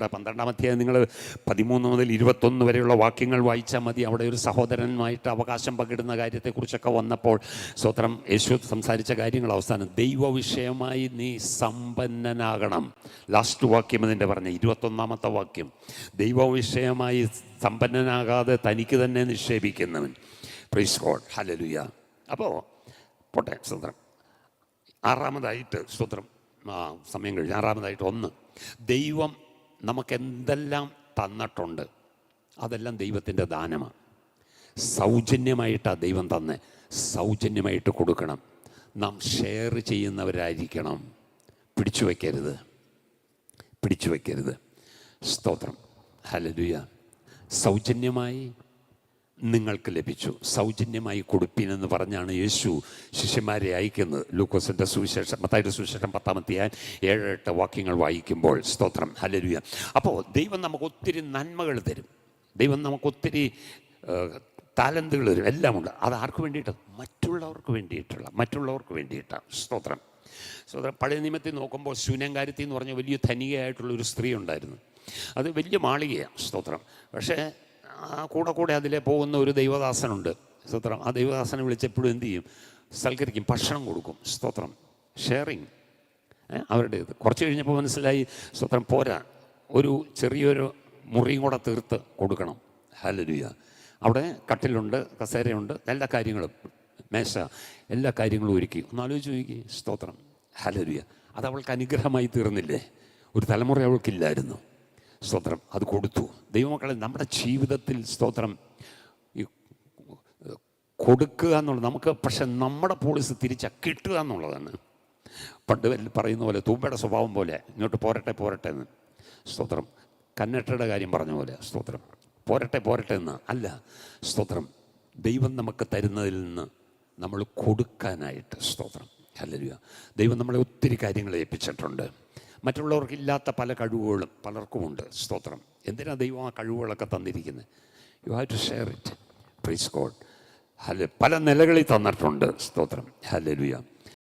12-ാം അധ്യായം നിങ്ങൾ 13 മുതൽ 21 വരെയുള്ള വാക്യങ്ങൾ വായിച്ചാൽ മതി. അവിടെ ഒരു സഹോദരനുമായിട്ട് അവകാശം പങ്കിടുന്ന കാര്യത്തെക്കുറിച്ചൊക്കെ വന്നപ്പോൾ സ്തോത്രം യേശു സംസാരിച്ച കാര്യങ്ങൾ അവസാനം ദൈവവിഷയമായി നീ സമ്പന്നനാകണം. ലാസ്റ്റ് വാക്യം അതിൻ്റെ പറഞ്ഞ 21-ാമത്തെ വാക്യം, ദൈവവിഷയമായി സമ്പന്നനാകാതെ തനിക്ക് തന്നെ നിക്ഷേപിക്കുന്നവൻ. Praise God, hallelujah. അപ്പോൾ പോട്ടെ. സ്തോത്രം. ആറാമതായിട്ട് സ്തോത്രം, സമയം കഴിഞ്ഞ് ആറാമതായിട്ട് 1, ദൈവം നമുക്കെന്തെല്ലാം തന്നിട്ടുണ്ട് അതെല്ലാം ദൈവത്തിൻ്റെ ദാനമാണ്. സൗജന്യമായിട്ടാണ് ദൈവം തന്നെ, സൗജന്യമായിട്ട് കൊടുക്കണം. നാം ഷെയർ ചെയ്യുന്നവരായിരിക്കണം. പിടിച്ചു വയ്ക്കരുത്. സ്തോത്രം, ഹല്ലേലൂയ. സൗജന്യമായി നിങ്ങൾക്ക് ലഭിച്ചു, സൗജന്യമായി കൊടുപ്പിനെന്ന് പറഞ്ഞാണ് യേശു ശിഷ്യന്മാരെ അയക്കുന്നത്. ലൂക്കോസിൻ്റെ സുവിശേഷം, മത്തായിയുടെ സുവിശേഷം 10-ാം അധ്യായം 7-8 വാക്യങ്ങൾ വായിക്കുമ്പോൾ സ്തോത്രം, ഹല്ലേലൂയ. അപ്പോൾ ദൈവം നമുക്ക് ഒത്തിരി നന്മകൾ തരും, ദൈവം നമുക്കൊത്തിരി ടാലന്തുകൾ തരും, എല്ലാമുണ്ട്. അത് ആർക്ക് വേണ്ടിയിട്ടാണ്? മറ്റുള്ളവർക്ക് വേണ്ടിയിട്ടാണ്. സ്തോത്രം. പഴയ നിയമത്തിൽ നോക്കുമ്പോൾ ശൂന്യംകാരത്തി എന്ന് പറഞ്ഞ വലിയ ധനികയായിട്ടുള്ളൊരു സ്ത്രീ ഉണ്ടായിരുന്നു. അത് വലിയ മാളികയാണ്. സ്തോത്രം. പക്ഷേ കൂടെ അതിലെ പോകുന്ന ഒരു ദൈവദാസനുണ്ട്. സ്തോത്രം. ആ ദൈവദാസനെ വിളിച്ചപ്പോഴും എന്ത് ചെയ്യും? സൽക്കരിക്കും, ഭക്ഷണം കൊടുക്കും. സ്തോത്രം. ഷെയറിങ് അവരുടെ ഇത്. കുറച്ച് കഴിഞ്ഞപ്പോൾ മനസ്സിലായി സ്തോത്രം പോരാ, ഒരു ചെറിയൊരു മുറിയും കൂടെ തീർത്ത് കൊടുക്കണം. ഹല്ലേലൂയ. അവിടെ കട്ടിലുണ്ട്, കസേരയുണ്ട്, എല്ലാ കാര്യങ്ങളും, മേശ, എല്ലാ കാര്യങ്ങളും ഒരുക്കി. ഒന്ന് ആലോചിച്ച് നോക്കി. സ്തോത്രം, ഹല്ലേലൂയ. അത് അവൾക്ക് അനുഗ്രഹമായി തീർന്നില്ലേ? ഒരു തലമുറ അവൾക്കില്ലായിരുന്നു. സ്തോത്രം. അത് കൊടുത്തു. ദൈവമക്കളെ, നമ്മുടെ ജീവിതത്തിൽ സ്തോത്രം ഈ കൊടുക്കുക എന്നുള്ളത് നമുക്ക്, പക്ഷെ നമ്മുടെ പോളിസി തിരിച്ചാൽ കിട്ടുക എന്നുള്ളതാണ്. പണ്ട് പറയുന്ന പോലെ തൂമ്പയുടെ സ്വഭാവം പോലെ ഇങ്ങോട്ട് പോരട്ടെ എന്ന്. സ്തോത്രം. കന്നട്ടയുടെ കാര്യം പറഞ്ഞ പോലെ സ്തോത്രം, പോരട്ടെ എന്ന് അല്ല. സ്തോത്രം. ദൈവം നമുക്ക് തരുന്നതിൽ നിന്ന് നമ്മൾ കൊടുക്കാനായിട്ട്. സ്തോത്രം, ഹല്ലേലൂയ. ദൈവം നമ്മളെ ഒത്തിരി കാര്യങ്ങൾ ഏൽപ്പിച്ചിട്ടുണ്ട്. മറ്റുള്ളവർക്കില്ലാത്ത പല കഴിവുകളും പലർക്കുമുണ്ട്. സ്തോത്രം. എന്തിനാണ് ദൈവം ആ കഴിവുകളൊക്കെ തന്നിരിക്കുന്നത്? You have to share it. Praise God. പല നിലകളിൽ തന്നിട്ടുണ്ട്. സ്തോത്രം, ഹല്ലേലൂയ.